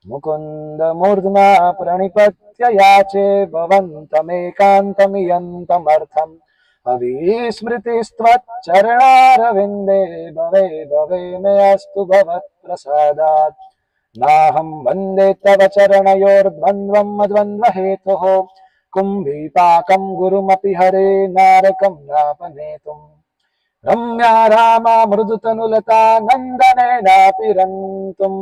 मुकुन्द मूर्ध्ना प्रणिपत्य याचे भवन्तमेकान्तमियन्तमर्थम् अविस्मृतिस्त्वच्चरणारविन्दे भवे भवे मे अस्तु भवत्प्रसादात् नाहं वन्दे तव चरणयोर्द्वन्द्वं मद्वन्द्वहेतोः कुम्भीपाकं गुरुमपि हरे नारकं नापनेतुम् रम्या रामा मृदुतनुलता नन्दनेनापि रन्तुं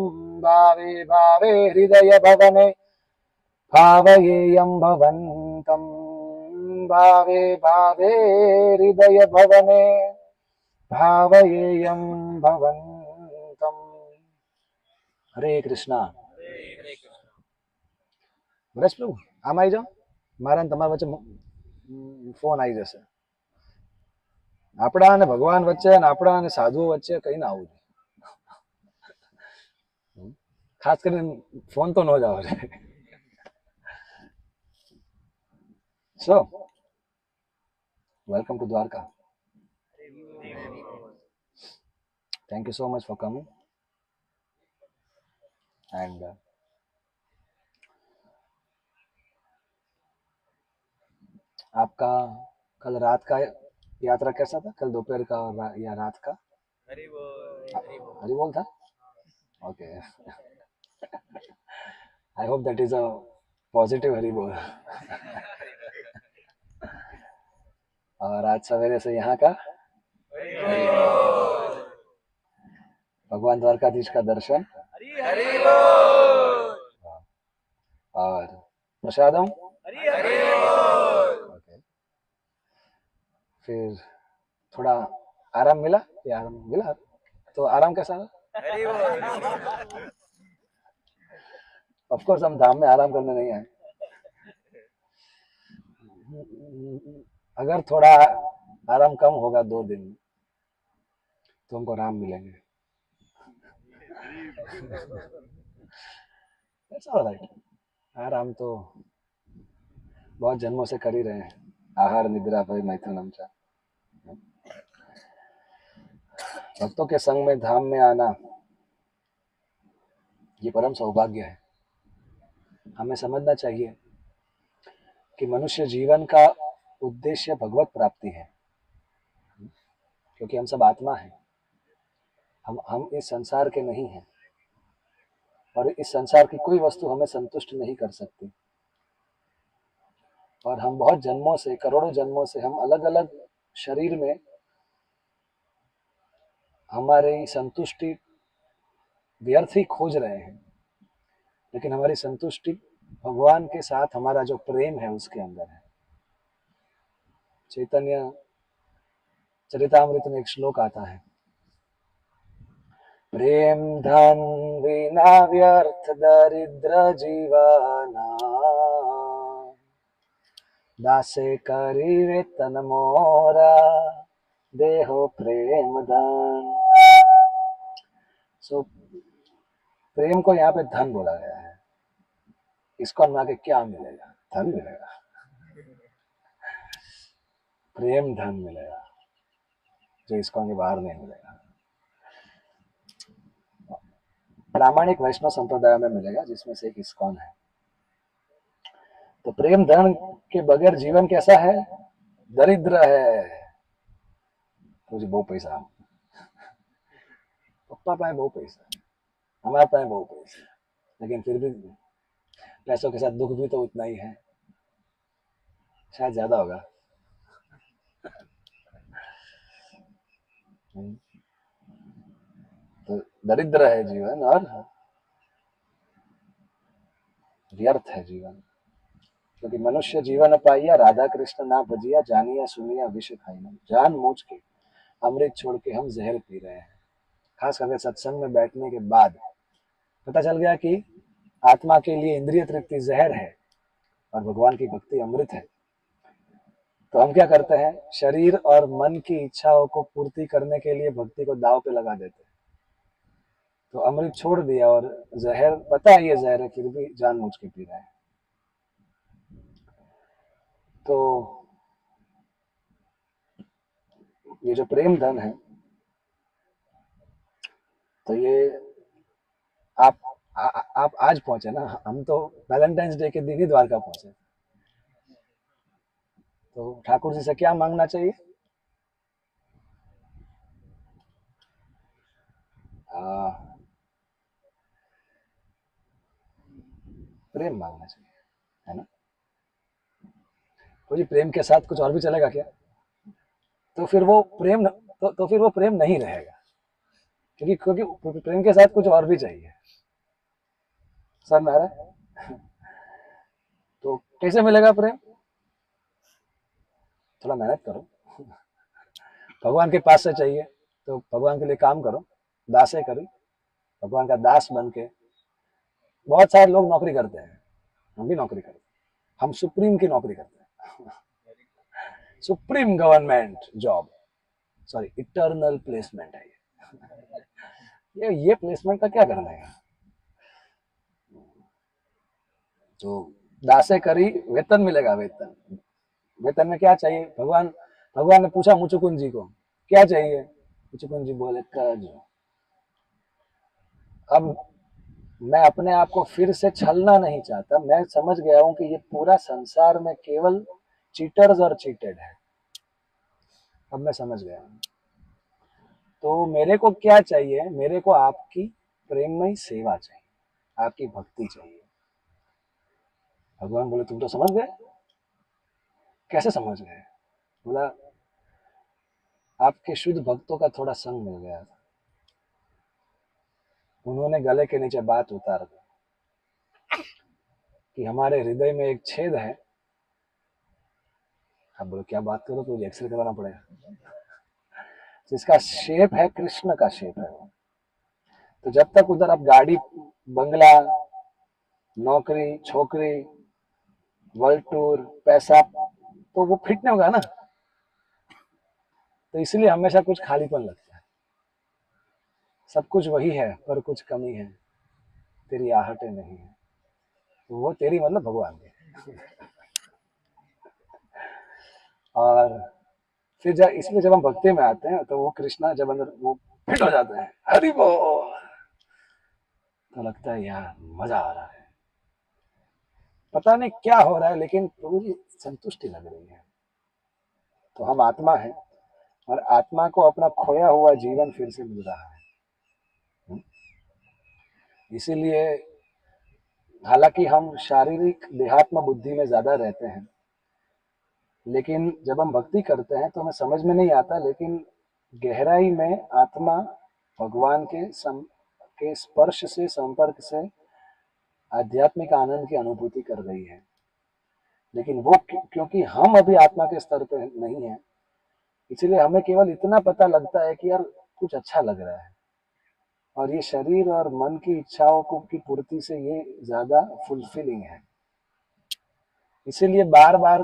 भावे भावे हृदय भवने भावयेयं भवन्तम् भावे भावे हृदय भवने भावयेयं भवन्तम्। हरे कृष्णा। બસ પ્રભુ આમ આવી જાઓ, મારા તમારા વચ્ચે ફોન આવી જશે. આપણા અને ભગવાન વચ્ચે અને આપણા અને સાધુઓ વચ્ચે કઈ ના આવવું જોઈએ. ખાસ કરીને ફોન તો ન જ આવે. So, welcome to Dwarka. Thank you so much for coming. And आपका कल रात का यात्रा कैसा था? कल दोपहर का या रात का? हरि बोल था? Okay. I hope that is a positive Hari बोल. और आज सवेरे से यहाँ का भगवान द्वारकाधीश का दर्शन और प्रसादम ओके. फिर थोड़ा आराम मिला या आराम मिला तो आराम कैसा था? ऑफ कोर्स हम धाम में आराम करने नहीं आए. अगर थोड़ा आराम कम होगा 2 दिन तो हमको आराम मिलेंगे. That's all right. आराम तो बहुत जन्मों से कर ही रहे हैं. आहार निद्रा भय मैथुन आमचा. भक्तों के संग में धाम में आना ये परम सौभाग्य है. हमें समझना चाहिए कि मनुष्य जीवन का उद्देश्य भगवत प्राप्ति है, क्योंकि हम सब आत्मा हैं. हम इस संसार के नहीं हैं और इस संसार की कोई वस्तु हमें संतुष्ट नहीं कर सकती. और हम बहुत जन्मों से, करोड़ों जन्मों से हम अलग अलग शरीर में हमारी संतुष्टि व्यर्थ ही खोज रहे हैं, लेकिन हमारी संतुष्टि भगवान के साथ हमारा जो प्रेम है उसके अंदर है. चैतन्य चरितामृत में एक श्लोक आता है, प्रेम धन विना व्यर्थ दरिद्र जीवाना दासे करी वेतन मोरा देहो प्रेम धन. सो प्रेम को यहाँ पे धन बोला गया है. इसको हम आगे क्या मिलेगा? धन मिलेगा. प्रेम धन मिलेगा जो इसको के बाहर नहीं मिलेगा. प्रामाणिक वैष्णव संप्रदाय में मिलेगा, जिसमें से एक इस्कॉन है. तो प्रेम धन के बगैर जीवन कैसा है? दरिद्र है. मुझे बहुत पैसा, पप्पा पाए बहुत पैसा, हमारे पाए बहुत पैसा, लेकिन फिर भी पैसों के साथ दुख भी तो उतना ही है, शायद ज्यादा होगा. तो दरिद्र है जीवन और व्यर्थ है जीवन, क्योंकि मनुष्य जीवन पाइया राधा कृष्ण ना भजिया जानिया सुनिया विष खाइया. जान मूझ के अमृत छोड़ के हम जहर पी रहे हैं. खास करके सत्संग में बैठने के बाद पता चल गया कि आत्मा के लिए इंद्रिय तृप्ति जहर है और भगवान की भक्ति अमृत है. तो हम क्या करते हैं? शरीर और मन की इच्छाओं को पूर्ति करने के लिए भक्ति को दाव पे लगा देते हैं. तो अमृत छोड़ दिया और जहर, पता है ये जहर है, फिर भी जानबूझ के पी रहे हैं. तो ये जो प्रेम धन है, तो ये आप आप आज पहुंचे ना, हम तो वैलेंटाइंस डे के दिन ही द्वारका पहुंचे। तो ठाकुर जी से क्या मांगना चाहिए? आ, प्रेम मांगना चाहिए, है ना? तो जी प्रेम के साथ कुछ और भी चलेगा क्या? तो फिर वो प्रेम तो फिर वो प्रेम नहीं रहेगा, क्योंकि प्रेम के साथ कुछ और भी चाहिए। समझ में आ रहा है? तो कैसे मिलेगा प्रेम? थोड़ा मेहनत करो, भगवान के पास से चाहिए तो भगवान के लिए काम करो, दासे करी, भगवान का दास बन के। बहुत सारे लोग नौकरी करते हैं, हम भी नौकरी करते हैं, हम सुप्रीम की नौकरी करते हैं, supreme government job, sorry eternal placement है ये प्लेसमेंट का क्या करना है? तो दासे करी, वेतन मिलेगा, वेतन। वेतन में क्या चाहिए? भगवान भगवान ने पूछा मुचुकुंद जी को क्या चाहिए, मुचुकुंद जी बोले कर्ज। अब मैं अपने आप को फिर से छलना नहीं चाहता, मैं समझ गया हूं कि ये पूरा संसार में केवल चीटर्स और चीटेड है। अब मैं समझ गया हूं। तो मेरे को क्या चाहिए? मेरे को आपकी प्रेममयी सेवा चाहिए, आपकी भक्ति चाहिए। भगवान बोले तुम तो समझ गए। कैसे समझ गए? बोला आपके शुद्ध भक्तों का थोड़ा संग मिल गया था, उन्होंने गले के नीचे बात उतार दी कि हमारे हृदय में एक छेद है। अब बोलो क्या बात करो, तो एक्सरे कराना पड़ेगा। जिसका शेप है कृष्ण का शेप है वो। तो जब तक उधर आप गाड़ी, बंगला, नौकरी, छोकरी, वर्ल्ड टूर, पैसा, तो वो फिट नहीं होगा ना। तो इसलिए हमेशा कुछ खालीपन लगता है। सब कुछ वही है पर कुछ कमी है, तेरी आहटें नहीं है। तो वो तेरी मतलब भगवान की। और फिर जब इसलिए जब हम भक्ति में आते हैं तो वो कृष्णा जब अंदर वो फिट हो जाते हैं, हरि बोल, तो लगता है यार मजा आ रहा है। पता नहीं क्या हो रहा है लेकिन प्रभु जी संतुष्टि लग रही है। तो हम आत्मा है और आत्मा को अपना खोया हुआ जीवन फिर से मिल रहा है। इसीलिए हालांकि हम शारीरिक देहात्म बुद्धि में ज्यादा रहते हैं, लेकिन जब हम भक्ति करते हैं तो हमें समझ में नहीं आता, लेकिन गहराई में आत्मा भगवान के स्पर्श से, संपर्क से आध्यात्मिक आनंद की अनुभूति कर रही है। लेकिन वो क्योंकि हम अभी आत्मा के स्तर पे नहीं है, इसलिए हमें केवल इतना पता लगता है कि यार कुछ अच्छा लग रहा है, और ये शरीर और मन की इच्छाओं को की पूर्ति से ये ज्यादा फुलफिलिंग है। इसीलिए बार बार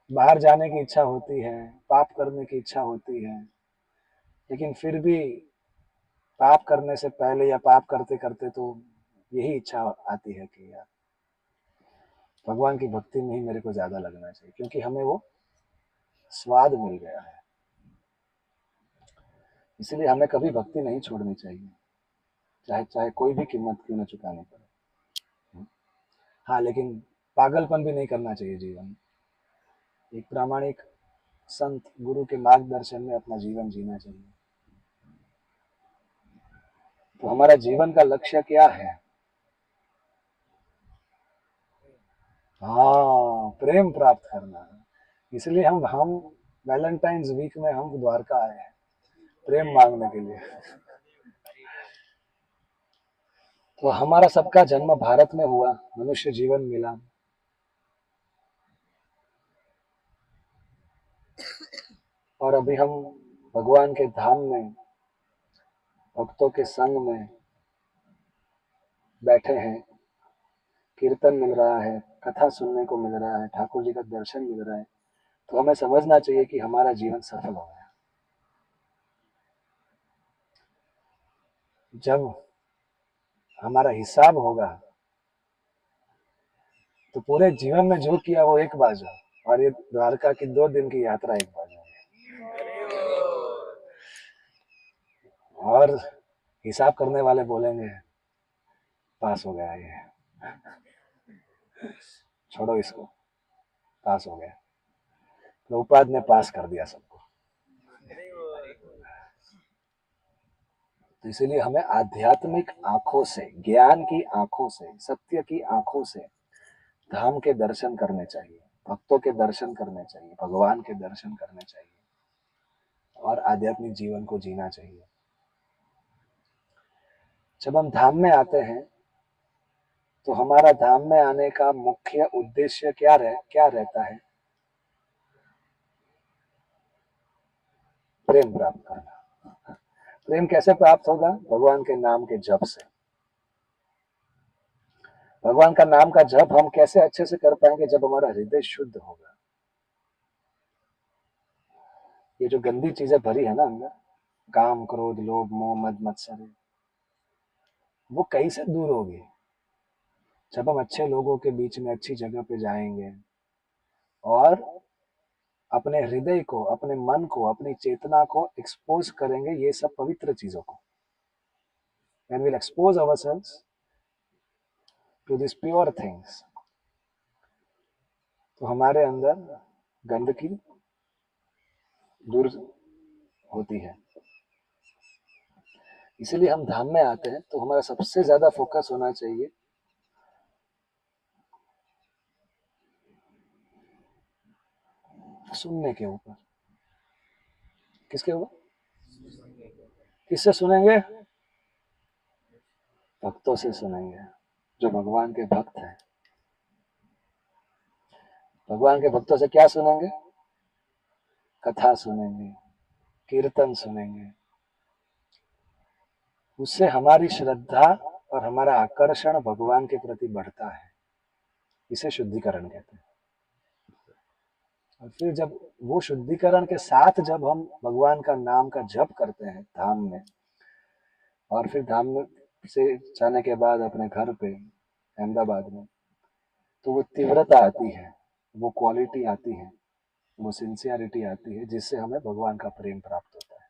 बाहर जाने की इच्छा होती है, पाप करने की इच्छा होती है, लेकिन फिर भी पाप करने से पहले या पाप करते करते तो यही इच्छा आती है कि यार भगवान की भक्ति में ही मेरे को ज्यादा लगना चाहिए, क्योंकि हमें वो स्वाद मिल गया है। इसलिए हमें कभी भक्ति नहीं छोड़नी चाहिए, चाहे चाहे कोई भी कीमत क्यों न चुकानी पड़े। हाँ, लेकिन पागलपन भी नहीं करना चाहिए जीवन में। एक प्रामाणिक संत गुरु के मार्गदर्शन में अपना जीवन जीना चाहिए। तो हमारा जीवन का लक्ष्य क्या है? हाँ, प्रेम प्राप्त करना। इसलिए हम वैलेंटाइंस वीक में हम द्वारका आए हैं प्रेम मांगने के लिए। तो हमारा सबका जन्म भारत में हुआ, मनुष्य जीवन मिला, और अभी हम भगवान के धाम में भक्तों के संग में बैठे हैं। कीर्तन मिल रहा है, कथा सुनने को मिल रहा है, ठाकुर जी का दर्शन मिल रहा है। तो हमें समझना चाहिए कि हमारा जीवन सफल हो गया। जब हमारा हिसाब होगा तो पूरे जीवन में जो किया वो एक बाजू, और ये द्वारका की 2 दिन की यात्रा एक बाजू, और हिसाब करने वाले बोलेंगे पास हो गया ये, छोड़ो इसको, पास हो गया। प्रभुपाद ने पास कर दिया सबको। तो इसीलिए हमें आध्यात्मिक आंखों से, ज्ञान की आंखों से, सत्य की आंखों से धाम के दर्शन करने चाहिए, भक्तों के दर्शन करने चाहिए, भगवान के दर्शन करने चाहिए और आध्यात्मिक जीवन को जीना चाहिए। जब हम धाम में आते हैं तो हमारा धाम में आने का मुख्य उद्देश्य क्या रहता है? प्रेम प्राप्त करना। प्रेम कैसे प्राप्त होगा? भगवान के नाम के जप से। भगवान का नाम का जप हम कैसे अच्छे से कर पाएंगे? जब हमारा हृदय शुद्ध होगा। ये जो गंदी चीजें भरी है ना अंदर, काम, क्रोध, लोभ, मोह, मद, मत्सर, वो कहीं से दूर होगी जब हम अच्छे लोगों के बीच में अच्छी जगह पे जाएंगे और अपने हृदय को, अपने मन को, अपनी चेतना को एक्सपोज करेंगे ये सब पवित्र चीजों को। When we'll expose ourselves to these pure things, तो हमारे अंदर गंदगी दूर होती है। इसीलिए हम धाम में आते हैं तो हमारा सबसे ज्यादा फोकस होना चाहिए सुनने के ऊपर। किसके ऊपर? किससे सुनेंगे? भक्तों से सुनेंगे, जो भगवान के भक्त हैं। भगवान के भक्तों से क्या सुनेंगे? कथा सुनेंगे, कीर्तन सुनेंगे। उससे हमारी श्रद्धा और हमारा आकर्षण भगवान के प्रति बढ़ता है। इसे शुद्धिकरण कहते हैं। और फिर जब वो शुद्धिकरण के साथ जब हम भगवान का नाम का जप करते हैं धाम में, और फिर धाम में से जाने के बाद अपने घर पे अहमदाबाद में, तो वो तीव्रता आती है, वो क्वालिटी आती है, वो सिंसियरिटी आती है, जिससे हमें भगवान का प्रेम प्राप्त होता है।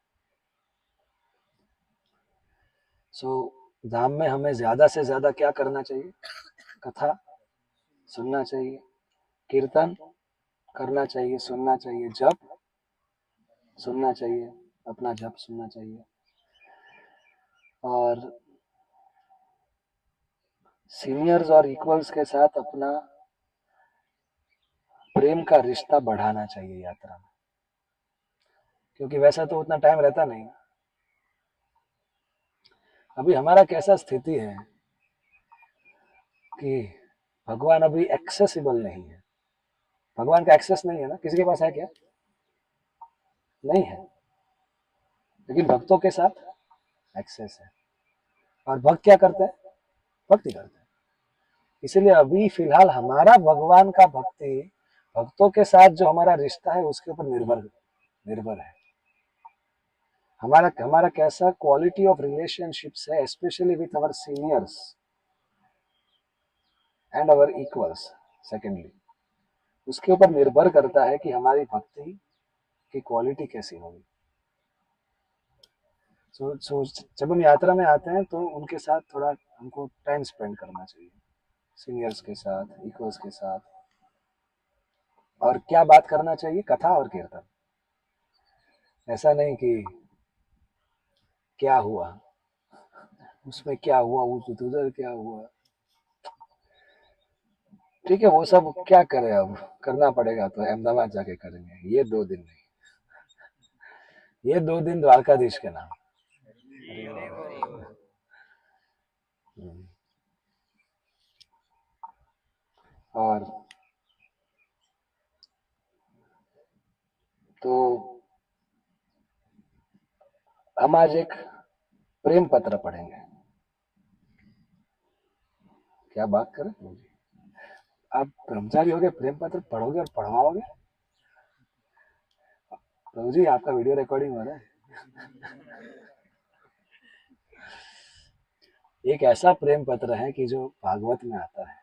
धाम में हमें ज्यादा से ज्यादा क्या करना चाहिए? कथा सुनना चाहिए, कीर्तन करना चाहिए, सुनना चाहिए, जप सुनना चाहिए, अपना जप सुनना चाहिए, और सीनियर्स और इक्वल्स के साथ अपना प्रेम का रिश्ता बढ़ाना चाहिए यात्रा में, क्योंकि वैसा तो उतना टाइम रहता नहीं। अभी हमारा कैसा स्थिति है कि भगवान अभी एक्सेसिबल नहीं है। भगवान का एक्सेस नहीं है ना, किसी के पास है क्या? नहीं है। लेकिन भक्तों के साथ एक्सेस है, और भक्त क्या करते हैं? भक्ति करते हैं। इसलिए अभी फिलहाल हमारा भगवान का भक्ति, भक्तों के साथ जो हमारा रिश्ता है उसके ऊपर निर्भर है। हमारा हमारा कैसा क्वालिटी ऑफ रिलेशनशिप्स है, specially with our seniors and our equals secondly, उसके ऊपर निर्भर करता है कि हमारी भक्ति की क्वालिटी कैसी होगी। जब हम यात्रा में आते हैं तो उनके साथ थोड़ा हमको टाइम स्पेंड करना चाहिए, सीनियर्स के साथ, इक्वल्स के साथ। और क्या बात करना चाहिए? कथा और कीर्तन। ऐसा नहीं कि क्या हुआ उसमें, क्या हुआ उधर, क्या हुआ। ठीक है, वो सब क्या करें, अब करना पड़ेगा तो अहमदाबाद जाके करेंगे। ये 2 दिन नहीं, ये 2 दिन द्वारकाधीश के नाम। और तो हम आज एक प्रेम पत्र पढ़ेंगे। क्या बात करें प्रभु जी, आप ब्रह्मचारी हो गए, प्रेम पत्र पढ़ोगे और पढ़वाओगे? प्रभु जी आपका वीडियो रिकॉर्डिंग हो रहा है। एक ऐसा प्रेम पत्र है कि जो भागवत में आता है,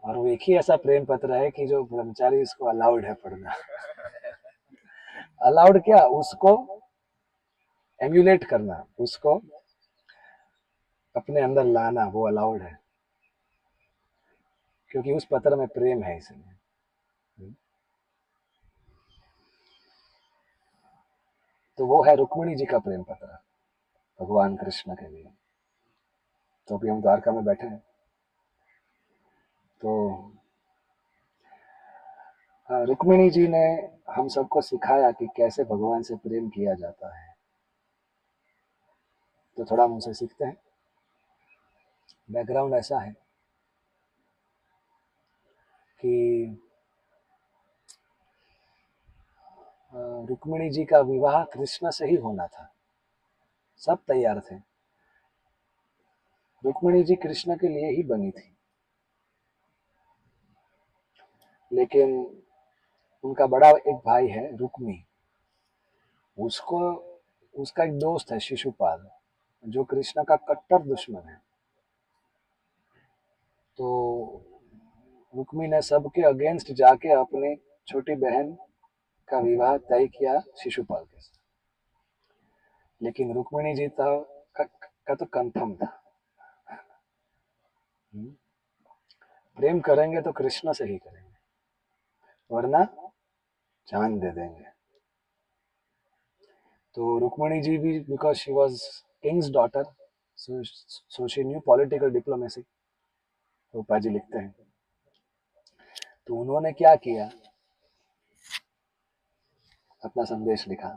और वो एक ही ऐसा प्रेम पत्र है कि जो ब्रह्मचारी इसको अलाउड है पढ़ना। अलाउड क्या, उसको एम्यूलेट करना, उसको अपने अंदर लाना वो अलाउड है, क्योंकि उस पत्र में प्रेम है इसलिए। तो वो है रुक्मिणी जी का प्रेम पत्र भगवान कृष्ण के लिए। तो अभी हम द्वारका में बैठे हैं, तो रुक्मिणी जी ने हम सबको सिखाया कि कैसे भगवान से प्रेम किया जाता है। तो थोड़ा हम उनसे सीखते हैं। बैकग्राउंड ऐसा है कि रुक्मिणी जी का विवाह कृष्ण से ही होना था, सब तैयार थे। रुक्मिणी जी कृष्ण के लिए ही बनी थी, लेकिन उनका बड़ा एक भाई है रुक्मी, उसको उसका एक दोस्त है शिशुपाल, जो कृष्ण का कट्टर दुश्मन है। तो रुक्मी ने सबके अगेंस्ट जाके अपनी छोटी बहन का विवाह तय किया शिशुपाल के साथ। लेकिन रुक्मिणी जी का तो कंफर्म था, प्रेम करेंगे तो कृष्ण से ही करेंगे, वरना जान दे देंगे। तो रुक्मिणी जी भी, because she was king's daughter, so she knew political diplomacy, Rupa ji लिखते हैं। तो उन्होंने क्या किया, अपना संदेश लिखा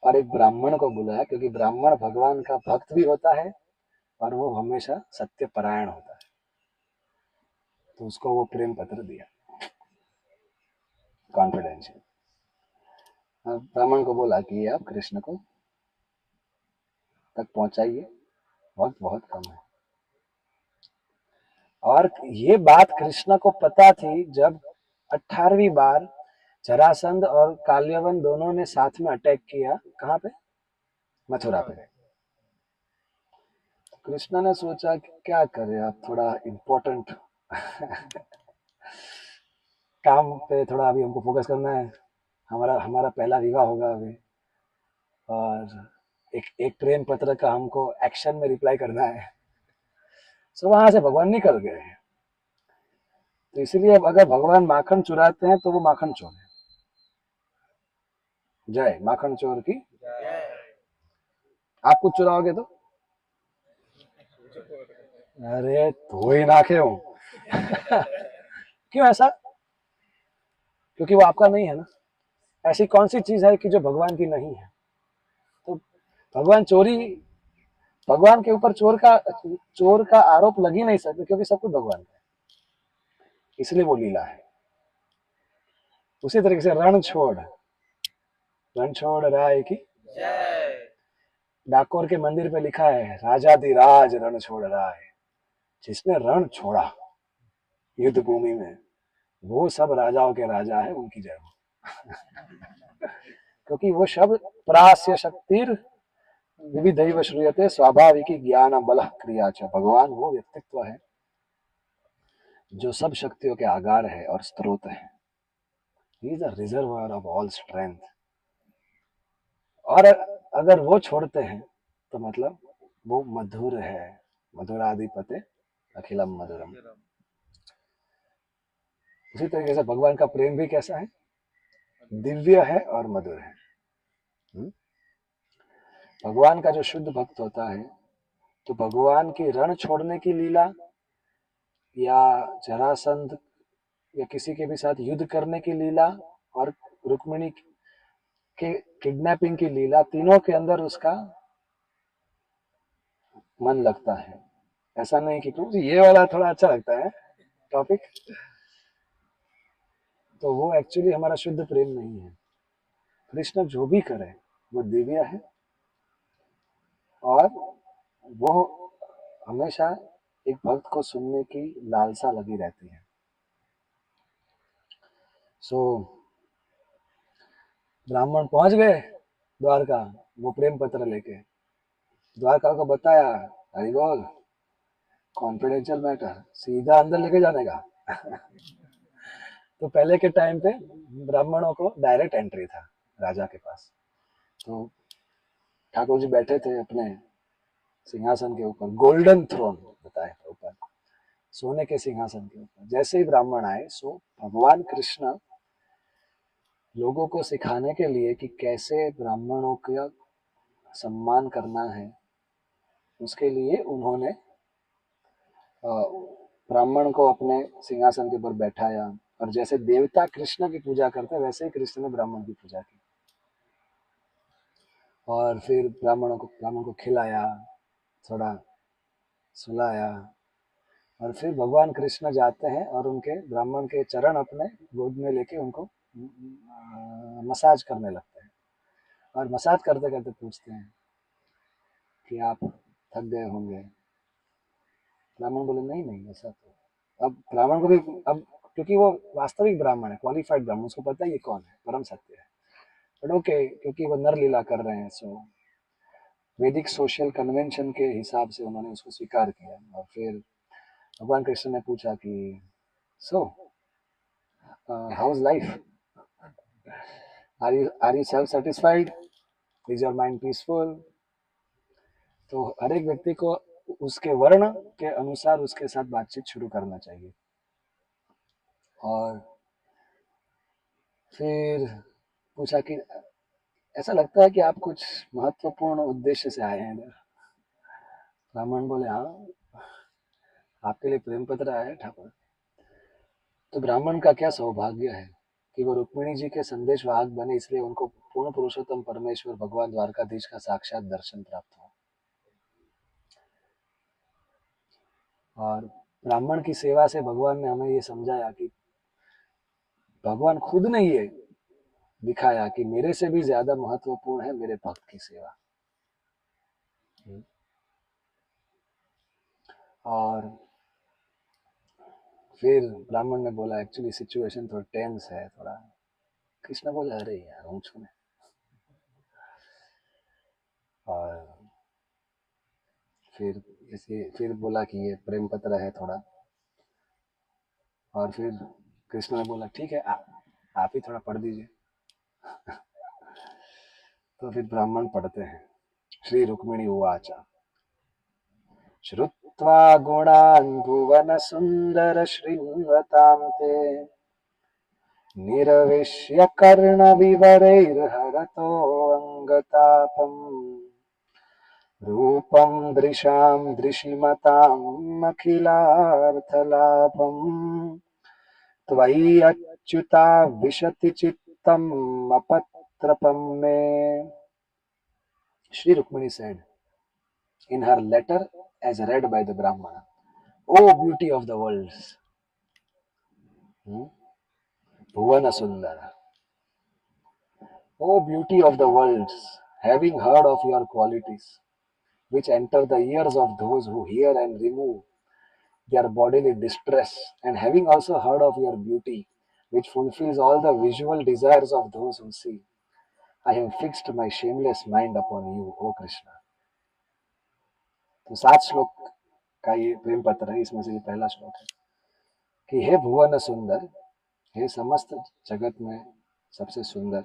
और एक ब्राह्मण को बुलाया, क्योंकि ब्राह्मण भगवान का भक्त भी होता है और वो हमेशा सत्य परायण होता है। तो उसको वो प्रेम पत्र दिया कॉन्फिडेंशियल। ब्राह्मण को बोला कि आप कृष्ण को तक पहुंचाइए, वक्त बहुत कम है। और ये बात कृष्ण को पता थी जब 18वीं बार जरासंध और काल्यवन दोनों ने साथ में अटैक किया। कहाँ पे? मथुरा पे। कृष्ण ने सोचा कि क्या करें, अब थोड़ा इम्पोर्टेंट काम पे थोड़ा अभी हमको फोकस करना है। हमारा हमारा पहला विवाह होगा अभी, और एक प्रेम पत्र का हमको एक्शन में रिप्लाई करना है। सो वहां से भगवान निकल गए। तो इसलिए अब अगर भगवान माखन चुराते हैं तो वो माखन चोर है। जय माखन चोर की। आप कुछ चुराओगे तो अरे तो ही नाखे हो क्यों ऐसा? क्योंकि वो आपका नहीं है ना। ऐसी कौन सी चीज है कि जो भगवान की नहीं है? तो भगवान चोरी, भगवान के ऊपर चोर का आरोप लग ही नहीं सकता, क्योंकि सब कुछ भगवान का है, इसलिए वो लीला है। उसी तरीके से रण छोड़ राय की डाकोर के मंदिर पे लिखा है, राजाधिराज रण छोड़ राय। जिसने रण छोड़ा युद्ध भूमि में, वो सब राजाओं के राजा है, उनकी जय हो क्योंकि वो शब्द प्रास्य शक्तिर विविधैव श्रूयते स्वाभाविकी ज्ञान बल क्रिया च। भगवान वो व्यक्तित्व है जो सब शक्तियों के आगार है और स्रोत है। He is the reservoir of all strength. और अगर वो छोड़ते हैं तो मतलब वो मधुर है, मधुराधिपते अखिलम मधुरम। उसी तरीके से भगवान का प्रेम भी कैसा है? दिव्य है और मधुर है। भगवान का जो शुद्ध भक्त होता है, तो भगवान की रण छोड़ने की लीला या जरासंध या किसी के भी साथ युद्ध करने की लीला और रुक्मिणी के किडनैपिंग की लीला, तीनों के अंदर उसका मन लगता है। ऐसा नहीं कि तुम ये वाला थोड़ा अच्छा लगता है टॉपिक, तो वो एक्चुअली हमारा शुद्ध प्रेम नहीं है। कृष्ण जो भी करे वो दिव्य है और वो हमेशा एक भक्त को सुनने की लालसा लगी रहती है। सो ब्राह्मण पहुंच गए द्वारका, वो प्रेम पत्र लेके द्वारका को बताया, हरि बोल, कॉन्फिडेंशियल मैटर, सीधा अंदर लेके जाने का तो पहले के टाइम पे ब्राह्मणों को डायरेक्ट एंट्री था राजा के पास। तो ठाकुर जी बैठे थे अपने सिंहासन के ऊपर, गोल्डन थ्रोन बताए ऊपर, सोने के सिंहासन के ऊपर। जैसे ही ब्राह्मण आए, सो भगवान कृष्ण लोगों को सिखाने के लिए कि कैसे ब्राह्मणों का सम्मान करना है, उसके लिए उन्होंने ब्राह्मण को अपने सिंहासन के ऊपर बैठाया। और जैसे देवता कृष्ण की पूजा करते हैं, वैसे ही कृष्ण ने ब्राह्मण की पूजा की। और फिर ब्राह्मण को खिलाया, थोड़ा सुलाया। और फिर भगवान कृष्ण जाते हैं और उनके ब्राह्मण के चरण अपने गोद में लेके उनको मसाज करने लगते हैं। और मसाज करते करते पूछते हैं कि आप थक गए होंगे। ब्राह्मण बोले नहीं नहीं, ऐसा तो। अब ब्राह्मण को भी, अब क्योंकि वो वास्तविक ब्राह्मण है, क्वालिफाइड ब्राह्मण, उसको पता है ये कौन है, परम सत्य है। बट ओके, क्योंकि वो नर लीला कर रहे हैं, सो वैदिक सोशल कन्वेंशन के हिसाब से उन्होंने उसको स्वीकार किया। और फिर भगवान कृष्ण ने पूछा कि so how is life, are you self satisfied, is your mind peaceful. तो हर एक व्यक्ति को उसके वर्ण के अनुसार उसके साथ बातचीत शुरू करना चाहिए। और फिर पूछा कि ऐसा लगता है कि आप कुछ महत्वपूर्ण उद्देश्य से आए हैं इधर। ब्राह्मण बोले हाँ, आपके लिए प्रेम पत्र आया है ठाकुर। तो ब्राह्मण का क्या सौभाग्य है कि वो रुक्मिणी जी के संदेश वाहक बने, इसलिए उनको पूर्ण पुरुषोत्तम परमेश्वर भगवान द्वारकाधीश का साक्षात दर्शन प्राप्त हुआ। और ब्राह्मण की सेवा से भगवान ने हमें ये समझाया कि भगवान खुद ने ये दिखाया कि मेरे से भी ज्यादा महत्वपूर्ण है मेरे भक्त की सेवा। और फिर ब्राह्मण ने बोला एक्चुअली सिचुएशन थोड़ा टेंस है थोड़ा। कृष्ण बोला अरे यार हूँ छूने। और फिर बोला कि ये प्रेम पत्र है थोड़ा। और फिर कृष्ण ने बोला ठीक है, आप ही थोड़ा पढ़ दीजिए। तो फिर ब्राह्मण पढ़ते हैं। श्री रुक्मिणी उवाच श्रुत्वा गुणान् भुवन सुंदर श्रृंगतां ते निरवेश्य कर्ण विवरैर्हरतो अंगतापम् रूपं दृशां दृशिमताम् अखिलार्थलाभम् त्वयि अच्युता विशति चित्तम् अपत्रपं मे। Shri Rukmini said in her letter as read by the Brahmana, O beauty of the worlds, Bhuvana Sundara, O beauty of the worlds, having heard of your qualities, which enter the ears of those who hear and remove their bodily distress, and having also heard of your beauty, which fulfills all the visual desires of those who see, I have fixed my shameless mind upon you, O Krishna. तो 7 श्लोक का ये प्रेम पत्र है, इसमें से ये पहला श्लोक है कि हे भुवन सुंदर, हे समस्त जगत में सबसे सुंदर,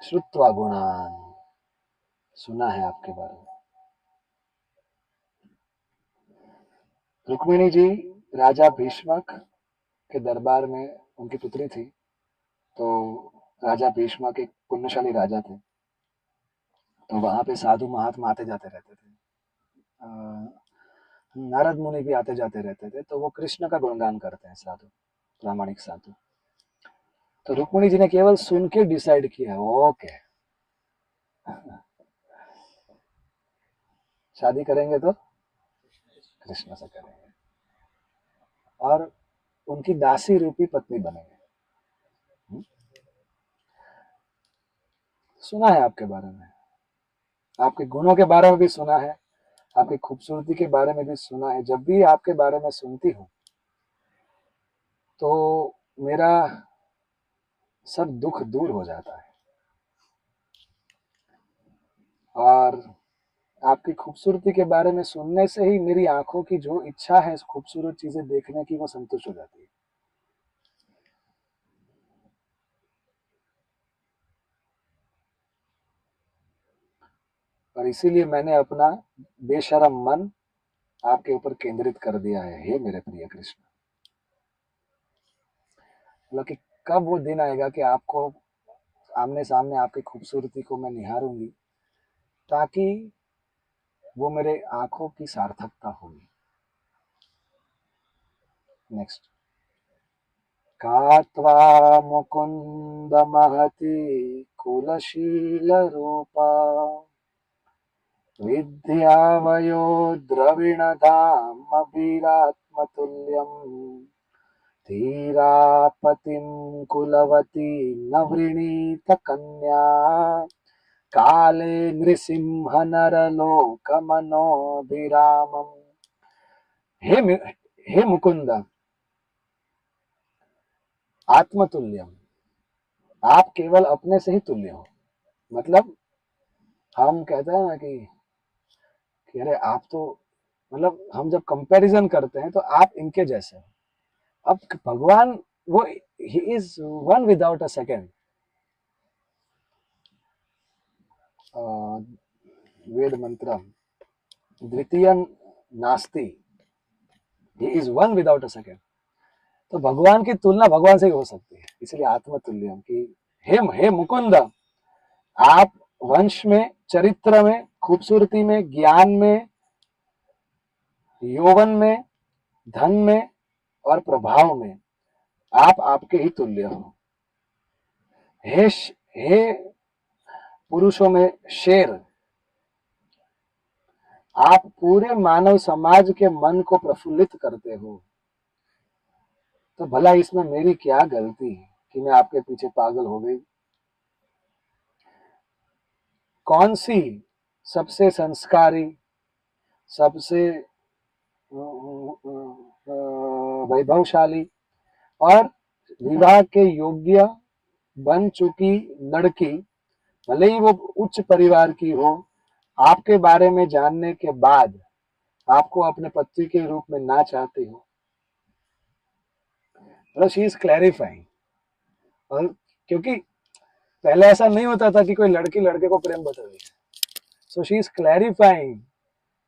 श्रुत्वा गुणान, सुना है आपके बारे में। रुक्मिणी जी राजा भीष्मक के दरबार में, उनकी पुत्री थी, तो राजा भीष्मक एक पुण्यशाली राजा थे। तो वहां पे साधु महात्मा आते जाते रहते थे, नारद मुनि भी आते जाते रहते थे। तो वो कृष्ण का गुणगान करते हैं साधु, प्रामाणिक साधु। तो रुक्मिणी जी ने केवल सुन के डिसाइड किया ओके शादी करेंगे तो कृष्ण से करेंगे और उनकी दासी रूपी पत्नी बनेंगे। सुना है आपके बारे में, आपके गुणों के बारे में भी सुना है, आपकी खूबसूरती के बारे में भी सुना है। जब भी आपके बारे में सुनती हूँ तो मेरा सब दुख दूर हो जाता है। और आपकी खूबसूरती के बारे में सुनने से ही मेरी आंखों की जो इच्छा है खूबसूरत चीजें देखने की, वो संतुष्ट हो जाती है। और इसीलिए मैंने अपना बेशरम मन आपके ऊपर केंद्रित कर दिया है। हे मेरे प्रिय कृष्ण, मतलब कि कब वो दिन आएगा कि आपको आमने सामने आपकी खूबसूरती को मैं निहारूंगी, ताकि वो मेरे आंखों की सार्थकता होगी। नेक्स्ट, कात्वा मुकुंद महति कुलशील रूपा विद्यावयो द्रविणधाम धीरापतिं कुलवती न वृणीत कन्या काले नृसिंह नरलोकमनोभिरामम्। हे मुकुंद, आत्मतुल्यम, आप केवल अपने से ही तुल्य हो। मतलब हम कहते हैं ना कि अरे आप तो, मतलब हम जब कंपैरिजन करते हैं तो आप इनके जैसे हो। अब भगवान वो, he is one without a second. वेद मंत्र द्वितीय नास्ति, he is one without a second. तो भगवान की तुलना भगवान से ही हो सकती है, इसलिए आत्मतुल्यम की हे मुकुंद, आप वंश में, चरित्र में, खूबसूरती में, ज्ञान में, यौवन में, धन में और प्रभाव में आप आपके ही तुल्य हो। हे पुरुषों में शेर, आप पूरे मानव समाज के मन को प्रफुल्लित करते हो। तो भला इसमें मेरी क्या गलती है कि मैं आपके पीछे पागल हो गई? कौन सी सबसे संस्कारी, सबसे वैभवशाली और विवाह के योग्य बन चुकी लड़की, भले ही वो उच्च परिवार की हो, आपके बारे में जानने के बाद आपको अपने पति के रूप में ना चाहती हो? मतलब शी इज क्लैरिफाइंग। और क्योंकि पहले ऐसा नहीं होता था कि कोई लड़की लड़के को प्रेम बता रही है, सो शी इज क्लैरिफाइंग।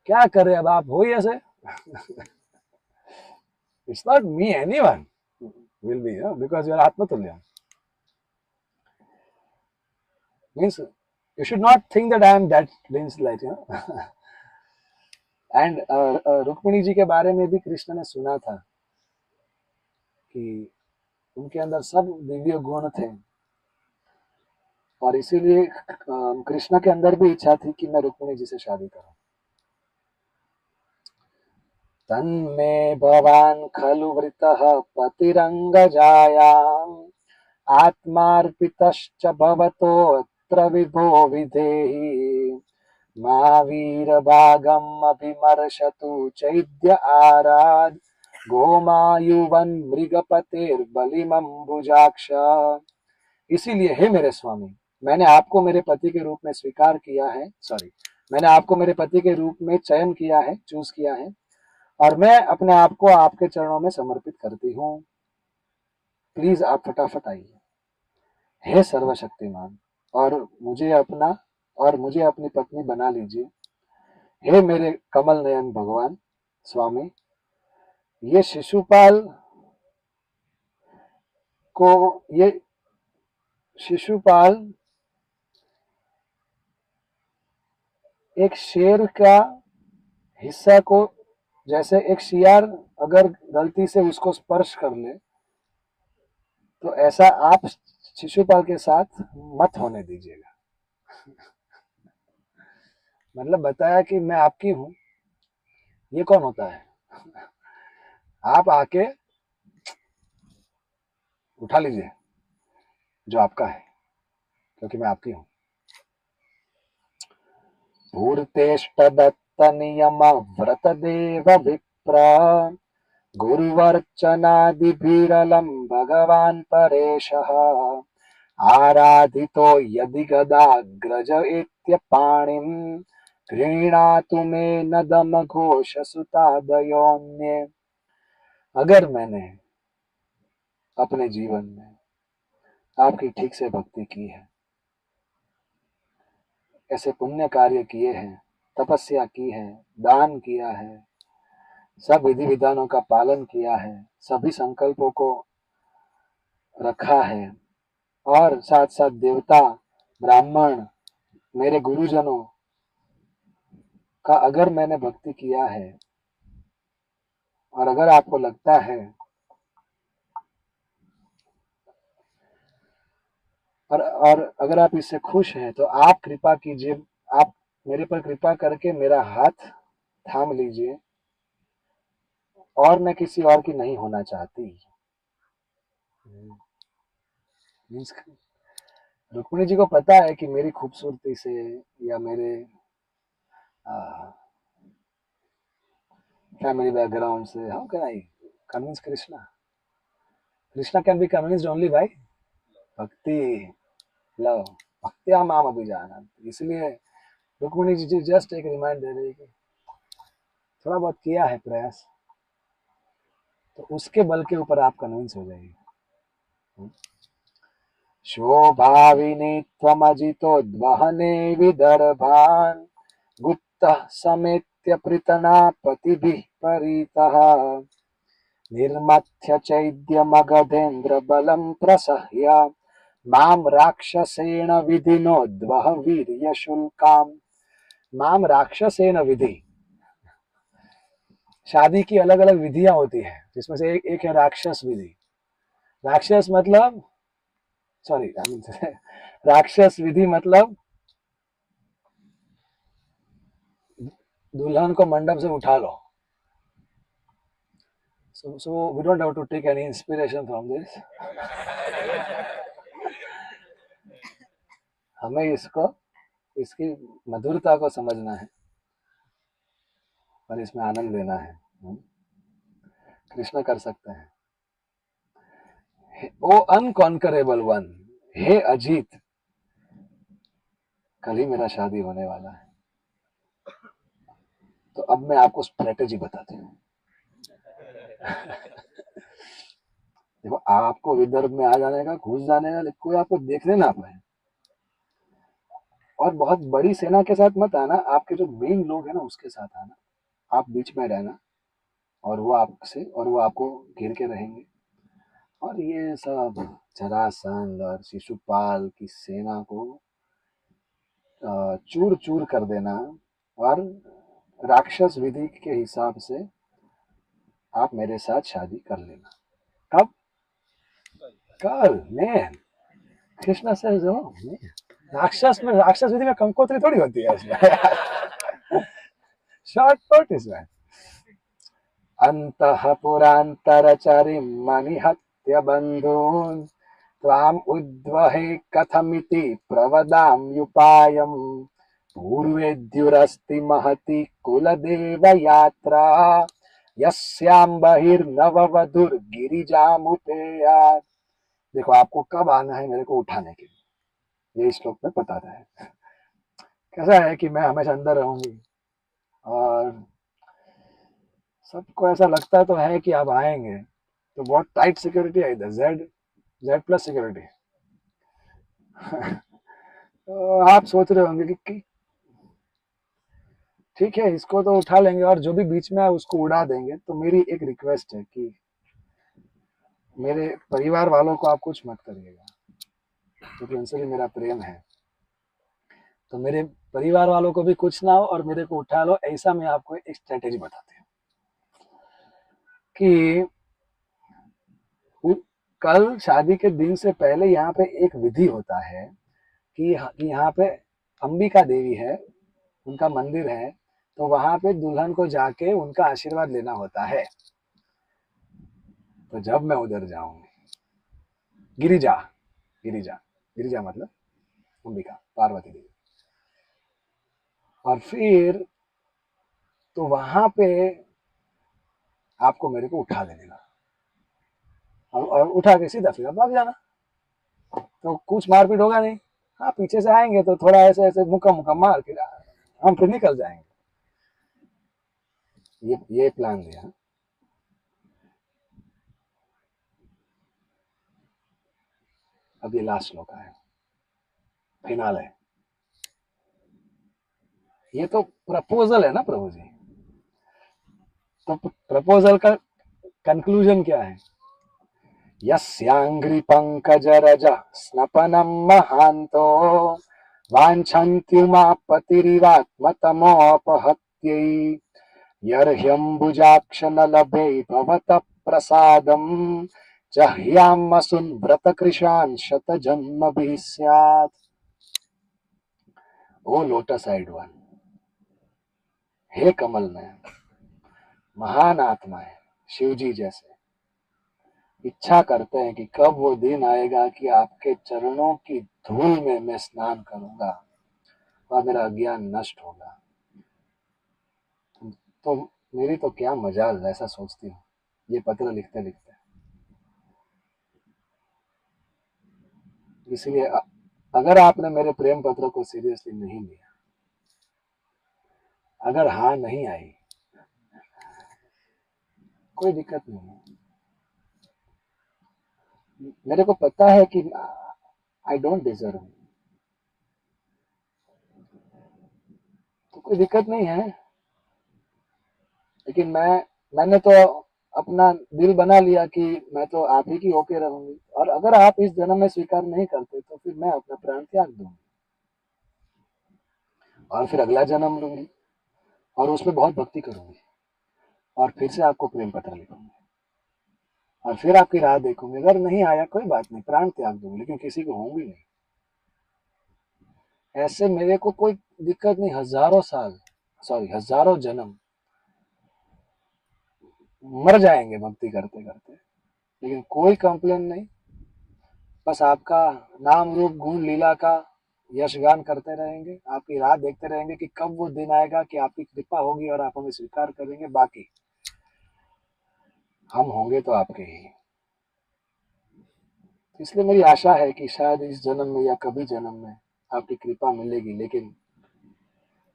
क्या करे अब, आप हो ही ऐसे। It's not me, anyone will be, because you are atmatulya. Means you should not think that I am that means like, and Rukmini ji के बारे में भी कृष्ण ने सुना था कि उनके अंदर सब दिव्य गुण थे, और इसीलिए कृष्ण के अंदर भी इच्छा थी कि मैं रुक्मिणी जी से शादी करूं। तन्मे भवान खलु वृतः पतिरंगजायाम् आत्मार्पितश्च भवतोऽत्र विभो विधेहि मा वीरभागम् अभिमर्शतु चैद्य आराध गोमायुवन् मृगपतेर्बलिमम्बुजाक्ष। इसीलिए हे मेरे स्वामी, मैंने आपको मेरे पति के रूप में स्वीकार किया है, सॉरी, मैंने आपको मेरे पति के रूप में चयन किया है, चूज किया है, और मैं अपने आप को आपके चरणों में समर्पित करती हूँ। प्लीज आप फटाफट आइए, हे सर्वशक्तिमान, और मुझे अपनी पत्नी बना लीजिए। हे मेरे कमल नयन भगवान स्वामी, ये शिशुपाल को, ये शिशुपाल एक शेर का हिस्सा को, जैसे एक शियार अगर गलती से उसको स्पर्श कर ले, तो ऐसा आप शिशुपाल के साथ मत होने दीजिएगा। मतलब बताया कि मैं आपकी हूं, ये कौन होता है? आप आके उठा लीजिए जो आपका है, क्योंकि मैं आपकी हूं। भूर्तेष्ट दत्त नियम व्रत देव विप्र गुरुवर्चनादिभिरलं भगवान् परेशः आराधितो यदि गदाग्रज इत्यपाणिं गृह्णातु मे नदम घोष सुतादयोन्ये। अगर मैंने अपने जीवन में आपकी ठीक से भक्ति की है, ऐसे पुण्य कार्य किए हैं, तपस्या की है, दान किया है, सब विधि विधानों का पालन किया है, सभी संकल्पों को रखा है, और साथ साथ देवता, ब्राह्मण, मेरे गुरुजनों का अगर मैंने भक्ति किया है, और अगर आपको लगता है, और अगर आप इससे खुश हैं, तो आप कृपा कीजिए, आप मेरे पर कृपा करके मेरा हाथ थाम लीजिए, और मैं किसी और की नहीं होना चाहती। मीन्स रुक्मिणी जी को पता है कि मेरी खूबसूरती से या मेरे फैमिली बैकग्राउंड से, how can I convince Krishna? Krishna can be convinced only by भक्ति, लव, भक्त्या माम अभिजानन्ति। इसलिए रुक्मिणी जी जस्ट एक रिमाइंड दे रही है कि थोड़ा बहुत किया है प्रयास, तो उसके बल के ऊपर आप कन्विंस हो जाइए। शोभाविनी त्वमजितोद्वहने विदर्भान् गुप्तः समेत्य पृतनापतिभिः परितः निर्मथ्य चैद्यमगधेन्द्रबलं प्रसह्य मां राक्षसेन विधिनोद्वह वीर्यशुल्काम्। माम राक्षसेन विधि, शादी की अलग अलग विधियां होती है, जिसमें से एक है राक्षस विधि। राक्षस मतलब, सॉरी राक्षस विधि मतलब दुल्हन को मंडप से उठा लो। So we don't have to take any inspiration from this. हमें इसकी मधुरता को समझना है और इसमें आनंद लेना है। कृष्ण कर सकते हैं। ओ अनकॉन्करेबल वन, हे अजीत, कल ही मेरा शादी होने वाला है, तो अब मैं आपको स्ट्रेटेजी बताती हूँ। देखो, आपको विदर्भ में आ जाने का, घुस जाने का, कोई आपको देखने ना पाए, और बहुत बड़ी सेना के साथ मत आना, आपके जो मेन लोग हैं ना उसके साथ आना, आप बीच में रहना, और वो आपको घेर के रहेंगे, और ये सब जरासंध और शिशुपाल की सेना को चूर चूर कर देना, और राक्षस विधि के हिसाब से आप मेरे साथ शादी कर लेना। कब? कल। मैन, कृष्ण से जो राक्षस विधि में कंकोत्री थोड़ी होती है इसमें। शॉर्ट नोटिस में अंतः पुरांतरचरिं मनिहत्य बंधून् त्वाम् उद्वहे कथमिति प्रवदाम्युपायम् पूर्वेद्युरस्ति महति कुलदेव यात्रा यस्यां बहिर्नववधुर्गिरिजामुपेयात्। देखो, आपको कब आना है मेरे को उठाने के लिए, ये श्लोक में बताता है। कैसा है कि मैं हमेशा अंदर रहूंगी, और सबको ऐसा लगता तो है कि आप आएंगे, तो बहुत टाइट सिक्योरिटी है इधर, जेड प्लस सिक्योरिटी। तो आप सोच रहे होंगे कि ठीक है, इसको तो उठा लेंगे और जो भी बीच में है उसको उड़ा देंगे। तो मेरी एक रिक्वेस्ट है कि मेरे परिवार वालों को आप कुछ मत करिएगा, क्योंकि उनसे भी मेरा प्रेम है। तो मेरे परिवार वालों को भी कुछ ना हो और मेरे को उठा लो, ऐसा मैं आपको एक स्ट्रेटेजी बताती हूँ कि कल शादी के दिन से पहले यहाँ पे एक विधि होता है कि यहाँ पे अंबिका देवी है, उनका मंदिर है, तो वहां पे दुल्हन को जाके उनका आशीर्वाद लेना होता है। तो जब मैं उधर जाऊंगी, गिरिजा गिरिजा गिरिजा मतलब अंबिका, पार्वती देवी, और फिर तो वहां पे आपको मेरे को उठा लेने का, और उठा के सीधा फिर भाग जाना, तो कुछ मारपीट होगा नहीं। हाँ, पीछे से आएंगे तो थोड़ा ऐसे ऐसे मुक्का मुक्का मार के हम फिर निकल जाएंगे। ये प्लान दिया। अब ये लास्ट श्लोक है, फिनाल है। ये तो प्रपोजल है ना प्रभु जी। तो प्रपोजल का कंक्लूजन क्या है? यस्यांघ्रि पंकजरज स्नपनम महांतो वाञ्छन्त्युमापतिरिवात्मतमोपहत्यै यर्ह्यम्बुजाक्षनलभे भवतः प्रसादं जह्यामसुन् व्रतकृशान् शतजन्मभिः स्यात्। ओ लोटस आइड वन, हे कमल नयन, महान आत्मा है शिव जी जैसे, इच्छा करते हैं कि कब वो दिन आएगा कि आपके चरणों की धूल में मैं स्नान करूंगा और मेरा अज्ञान नष्ट होगा। तो मेरी तो क्या मजाल, ऐसा सोचती हूँ ये पत्र लिखते लिखते। इसलिए अगर आपने मेरे प्रेम पत्र को सीरियसली नहीं लिया, अगर हाँ नहीं आई, कोई दिक्कत नहीं है। मेरे को पता है कि आई डोंट डिजर्व, तो कोई दिक्कत नहीं है। लेकिन मैंने तो अपना दिल बना लिया कि मैं तो आप ही की होके रहूंगी, और अगर आप इस जन्म में स्वीकार नहीं करते तो फिर मैं अपना प्राण त्याग दूंगी और फिर अगला जन्म लूंगी और उसमें बहुत भक्ति करूंगी और फिर से आपको प्रेम पत्र लिखूंगी और फिर आपकी राह देखूंगी। अगर नहीं आया कोई बात नहीं, प्राण त्याग दूंगी, लेकिन किसी को होंगी नहीं। ऐसे मेरे को कोई दिक्कत नहीं, हजारों साल, सॉरी हजारों जन्म मर जाएंगे भक्ति करते करते, लेकिन कोई कंप्लेन नहीं। बस आपका नाम रूप गुण लीला का यशगान करते रहेंगे, आपकी राह देखते रहेंगे कि कब वो दिन आएगा कि आपकी कृपा होगी और आप हमें स्वीकार करेंगे। बाकी हम होंगे तो आपके ही। इसलिए मेरी आशा है कि शायद इस जन्म में या कभी जन्म में आपकी कृपा मिलेगी, लेकिन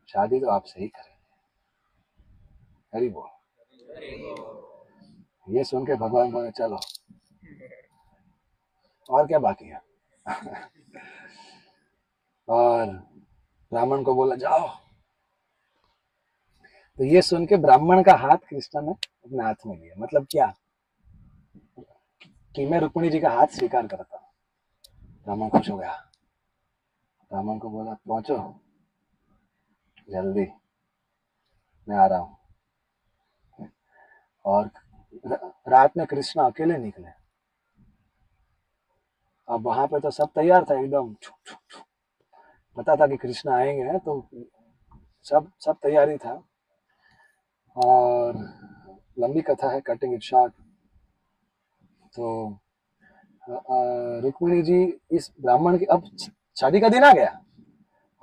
शादी तो आपसे ही करेंगे। हरि बोल। ये सुन के भगवान बोले चलो, और क्या बाकी है। और ब्राह्मण को बोला जाओ। तो ये सुन के ब्राह्मण का हाथ कृष्ण ने अपने हाथ में लिया। मतलब क्या कि मैं रुक्मिणी जी का हाथ स्वीकार करता हूँ। ब्राह्मण खुश हो गया। ब्राह्मण को बोला पहुंचो जल्दी, मैं आ रहा हूँ। और रात में कृष्ण अकेले निकले। अब वहां पे तो सब तैयार था एकदम, पता था कि कृष्ण आएंगे, तो सब सब तैयारी था। और लंबी कथा है, कटिंग इट शॉर्ट। तो रुक्मिणी जी इस ब्राह्मण की, अब शादी का दिन आ गया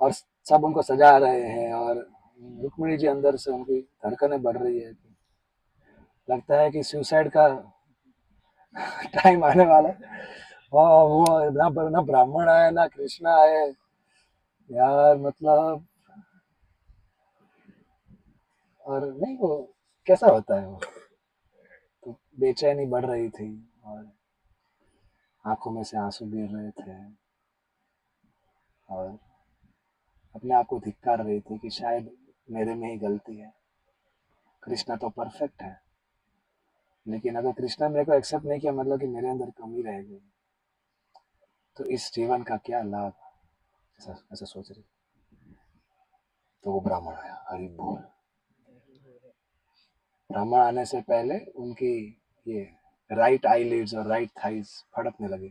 और सब उनको सजा रहे हैं और रुक्मिणी जी अंदर से उनकी धड़कनें बढ़ रही है। लगता है कि सुसाइड का टाइम आने वाला है। और वो ना ब्राह्मण आए ना कृष्णा आए यार, मतलब। और नहीं, वो कैसा होता है वो, तो बेचैनी बढ़ रही थी और आंखों में से आंसू गिर रहे थे और अपने आप को धिक्कार रही थी कि शायद मेरे में ही गलती है। कृष्णा तो परफेक्ट है, लेकिन अगर कृष्णा मेरे को एक्सेप्ट नहीं किया मतलब कि मेरे अंदर कमी रह गई, तो इस जीवन का क्या लाभ। ऐसा ऐसा सोच रही। तो वो ब्राह्मण आया। हरि बोल। ब्राह्मण आने से पहले उनकी ये राइट आईलिड्स और राइट थाइज फड़कने लगी।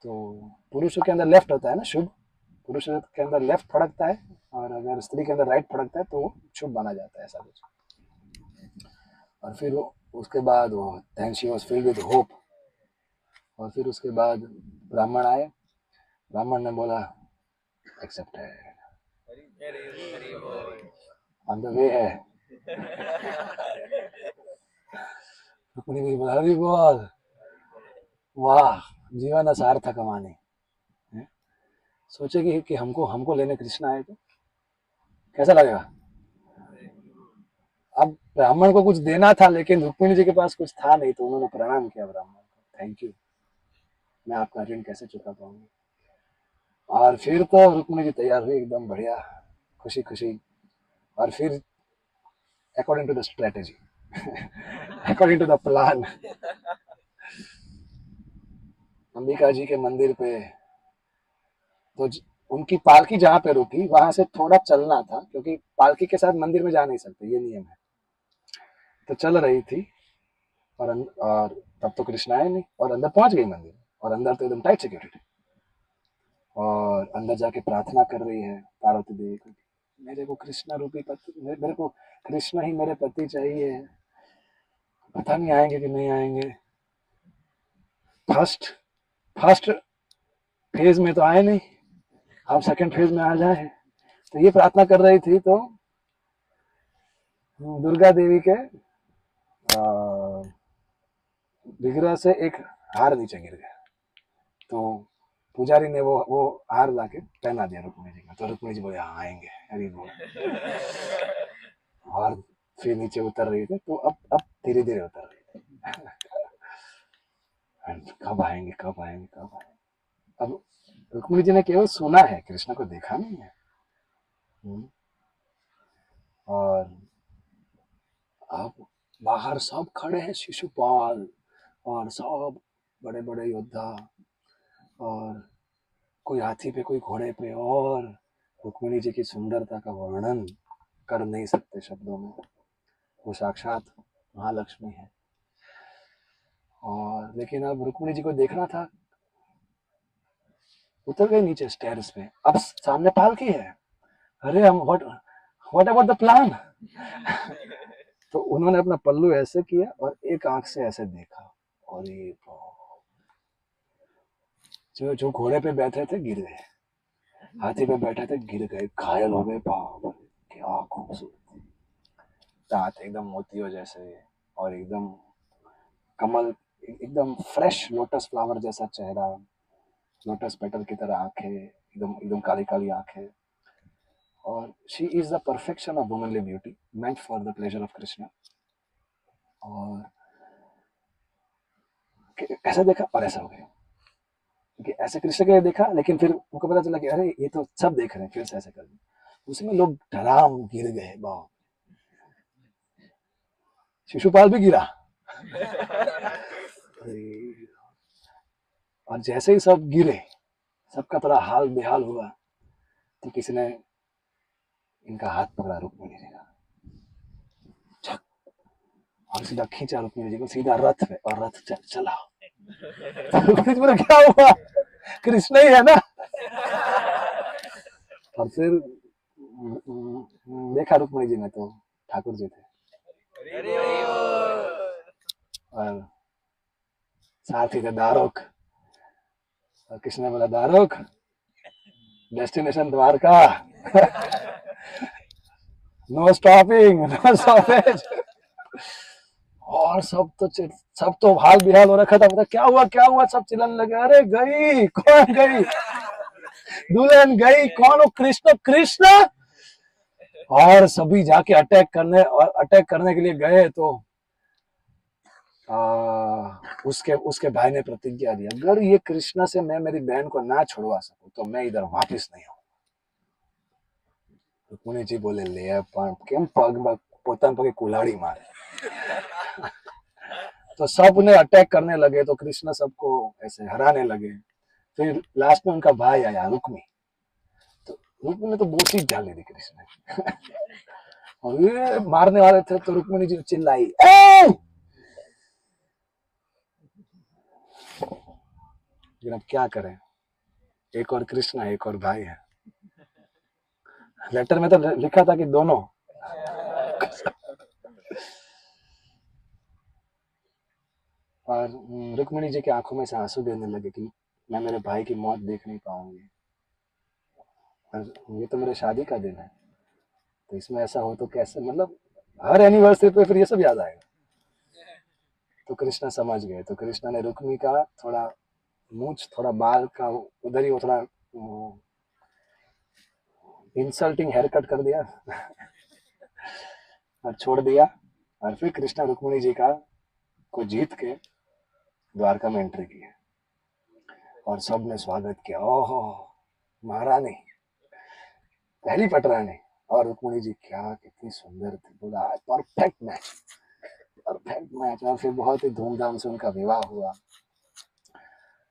तो पुरुषों के अंदर लेफ्ट होता है ना शुभ, पुरुषों के अंदर लेफ्ट फड़कता है और अगर स्त्री के अंदर राइट फड़कता है तो वो शुभ माना जाता है, ऐसा कुछ। और फिर वो उसके बाद वो then she was filled with hope. और फिर उसके बाद ब्राह्मण आए। ब्राह्मण ने बोला एक्सेप्टेड, ऑन द वे है। रुक्मिणी भी बोला हरि बोल, वाह जीवन सार्थक कमाने। सोचेगी कि हमको हमको लेने कृष्ण आए तो कैसा लगेगा। अब ब्राह्मण को कुछ देना था लेकिन रुक्मिणी जी के पास कुछ था नहीं, तो उन्होंने प्रणाम किया ब्राह्मण को, थैंक यू, मैं आपका ऋण कैसे चुका पाऊंगी। और फिर तो रुक्मिणी जी तैयार हुई एकदम बढ़िया, खुशी खुशी। और फिर according to the strategy, according to the plan, Ambika ji के मंदिर पे तो उनकी पालकी जहाँ पे रुकी वहां से थोड़ा चलना था, क्योंकि पालकी के साथ मंदिर में जा नहीं सकते, ये नियम है। तो चल रही थी और तब तो कृष्ण आए नहीं, और अंदर पहुंच गई मंदिर, और अंदर तो एकदम टाइट सिक्योरिटी, और अंदर जाके प्रार्थना कर रही है पार्वती देवी को, मेरे को कृष्ण रूपी पति, मेरे को कृष्ण ही मेरे पति चाहिए, पता नहीं आएंगे कि नहीं आएंगे। फर्स्ट फर्स्ट फेज में तो आए नहीं, अब सेकंड फेज में आ जाए। तो ये प्रार्थना कर रही थी, तो दुर्गा देवी के विग्रह से एक हार नीचे गिर गया, तो पुजारी ने वो हार लाके पहना दिया रुक्मिणी जी को। तो रुक्मिणी जी बोले हाँ आएंगे, अरे बोल। और फिर नीचे उतर रही थी, तो अब धीरे धीरे उतर रही थी। कब आएंगे कब आएंगे कब आएंगे। अब रुक्मिणी जी ने केवल सुना है, कृष्ण को देखा नहीं है। और अब बाहर सब खड़े हैं, शिशुपाल और सब बड़े बड़े योद्धा, और कोई हाथी पे कोई घोड़े पे, और रुक्मिणी जी की सुंदरता का वर्णन कर नहीं सकते शब्दों में। वो साक्षात महालक्ष्मी है। और लेकिन अब रुक्मिणी जी को देखना था, उतर गए नीचे स्टेयर्स पे, अब सामने पालकी है। अरे हम व्हाट अबाउट द प्लान। तो उन्होंने अपना पल्लू ऐसे किया और एक आंख से ऐसे देखा, और ये जो घोड़े पे बैठे थे गिर गए, हाथी पे बैठे थे गिर गए, घायल हो गए। बाप क्या खूबसूरत, दांत एकदम मोतियों जैसे, और एकदम कमल, एकदम फ्रेश लोटस फ्लावर जैसा चेहरा, लोटस पेटल की तरह आंखें, एकदम एकदम काली काली आंखें। और she is the perfection of womanly beauty, meant for the pleasure of Krishna. और ऐसा देखा और ऐसा हो गया, क्योंकि ऐसे कृष्ण के देखा, लेकिन फिर उनको पता चला कि अरे ये तो सब देख रहे हैं, फिर से ऐसे कर दिया। उसमें लोग धड़ाम गिर गए। बाप, शिशुपाल भी गिरा। और जैसे ही सब गिरे, सबका थोड़ा हाल बेहाल हुआ, तो किसी ने इनका हाथ पकड़ा रुक्मिणी जी का, और सीधा खींचा रुक्मिणी जी को सीधा रथ पे, और रथ चला। रुक्मिणी जी बोले क्या हुआ, कृष्ण ही है ना। और फिर देखा रुक्मिणी जी ने तो ठाकुर जी थे, और साथ ही थे दारुक। और कृष्ण ने बोला Daruk, destination Dwarka, no stopping no stoppage. और सब तो हाल बेहाल हो रखा था, पता क्या हुआ, सब चिल्लाने लगे, अरे गई कौन गई, दुल्हन गई कौन, हो कृष्ण कृष्ण। और सभी जाके अटैक करने के लिए गए, तो उसके भाई ने प्रतिज्ञा दी, अगर ये कृष्ण से मैं मेरी बहन को ना छुड़वा सकूं तो मैं इधर वापस नहीं आऊंगा। रुक्मिणी जी बोले ले केम पग पोतन पगे कुल्हाड़ी मारे। तो सब उन्हें अटैक करने लगे, तो कृष्ण सबको ऐसे हराने लगे। फिर लास्ट में उनका भाई आया रुक्मी, तो रुक्मी ने तो बोटी डाल दी कृष्ण ने। और ये मारने वाले थे, तो रुक्मिणी जी चिल्लाई, लेकिन अब क्या करें, एक और कृष्ण है एक और भाई है। लेटर में तो लिखा था कि दोनों। और रुक्मिणी जी की आंखों में से आंसू गिरने लगे कि मैं मेरे भाई की मौत देख नहीं पाऊंगी, और ये तो मेरे शादी का दिन है, तो इसमें ऐसा हो तो कैसे, मतलब हर एनिवर्सरी पे फिर ये सब याद आएगा। तो कृष्णा समझ गए, तो कृष्णा ने रुक्मी का थोड़ा मूछ, थोड़ा बाल का उधर ही वो थोड़ा इंसल्टिंग हेयर कट कर दिया और छोड़ दिया। और फिर कृष्णा रुक्मिणी जी का को जीत के द्वारका में एंट्री की, और सब ने स्वागत किया, ओहो महारानी, पहली पटरानी, और रुक्मिणी जी क्या कितनी सुंदर थी, बोला परफेक्ट मैच, परफेक्ट मैच। और फिर बहुत ही धूमधाम से उनका विवाह हुआ।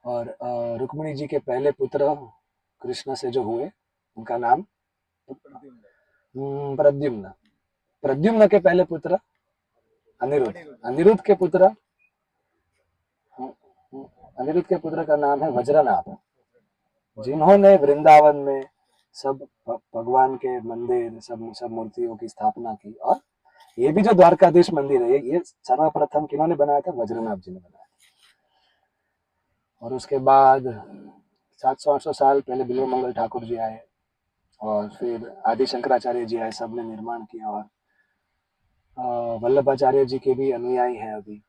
और रुक्मिणी जी के पहले पुत्र कृष्ण से जो हुए उनका नाम प्रद्युम्न। प्रद्युम्न के पहले पुत्र अनिरुद्ध। अनिरुद्ध के पुत्र अनिरुद्ध के पुत्र का नाम है वज्रनाभ, जिन्होंने वृंदावन में सब भगवान के मंदिर, सब मूर्तियों की स्थापना की। और ये भी जो द्वारकाधीश मंदिर है, ये सर्वप्रथम किन्होंने बनाया था? वज्रनाभ जी ने बनाया। और उसके बाद 700-800 साल पहले बिल्व मंगल ठाकुर जी आए, और फिर आदि शंकराचार्य जी आए, सबने निर्माण किया। और वल्लभाचार्य जी के भी अनुयायी हैं अभी।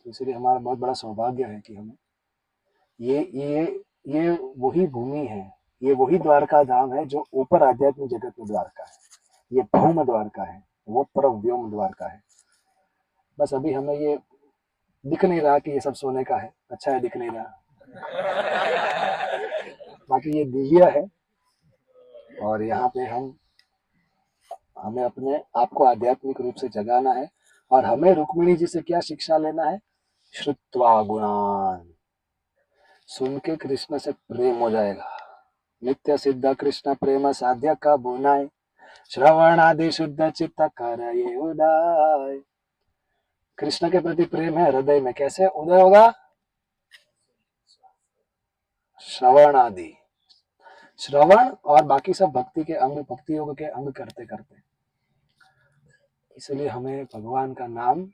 तो इसलिए हमारा बहुत बड़ा सौभाग्य है कि हमें ये वही भूमि है, ये वही द्वारका धाम है जो ऊपर आध्यात्मिक जगत में द्वारका है। ये भौम द्वारका है, वो परम व्योम द्वारका है। बस अभी हमें ये दिख नहीं रहा कि ये सब सोने का है, अच्छा है दिख नहीं रहा, बाकी ये दिव्य है। और यहाँ पे हमें अपने आप को आध्यात्मिक रूप से जगाना है। और हमें रुक्मिणी जी से क्या शिक्षा लेना है? श्रुत्वा गुणान, सुन के कृष्ण से प्रेम हो जाएगा। नित्य सिद्ध कृष्ण प्रेम साध्य का बुनाय, श्रवण आदि शुद्ध चित्त कर ये उदय। कृष्ण के प्रति प्रेम है हृदय में, कैसे उदय होगा? श्रवण आदि, श्रवण और बाकी सब भक्ति के अंग, भक्ति योग के अंग करते करते। इसलिए हमें भगवान का नाम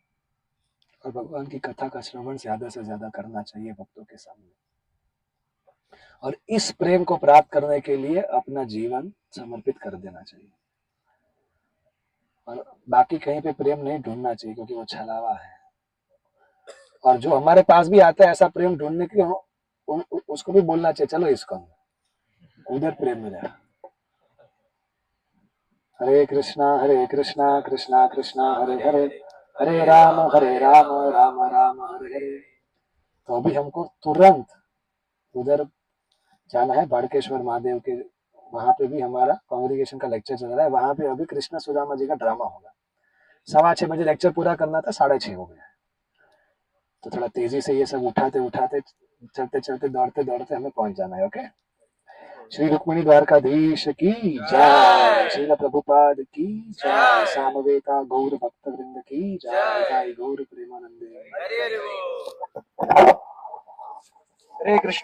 और भगवान की कथा का श्रवण ज्यादा से ज्यादा करना चाहिए भक्तों के सामने। और इस प्रेम को प्राप्त करने के लिए अपना जीवन समर्पित कर देना चाहिए। और बाकी कहीं पे प्रेम नहीं ढूंढना चाहिए, क्योंकि वो छलावा है। और जो हमारे पास भी आता है ऐसा प्रेम ढूंढने के लिए, उसको भी बोलना चाहिए, चलो इसको उधर प्रेम मिला। हरे कृष्णा कृष्णा कृष्णा हरे हरे, हरे राम राम राम हरे हरे। तो अभी हमको तुरंत उधर जाना है, बाड़केश्वर महादेव के, वहां पे भी हमारा कांग्रेगेशन का लेक्चर चल रहा है। वहां पे अभी कृष्ण सुदामा जी का ड्रामा होगा। 6:15 बजे लेक्चर पूरा करना था, 6:30 हो गया। तो थोड़ा तेजी से ये सब उठाते उठाते, चलते चलते, दौड़ते दौड़ते हमें पहुंच जाना है। ओके। श्री रुक्मिणी द्वारकाधीश की जय, श्रील प्रभुपाद की जय, सामवेता गौर भक्त वृंद की जय, गौर प्रेमानंदे। हरे कृष्ण।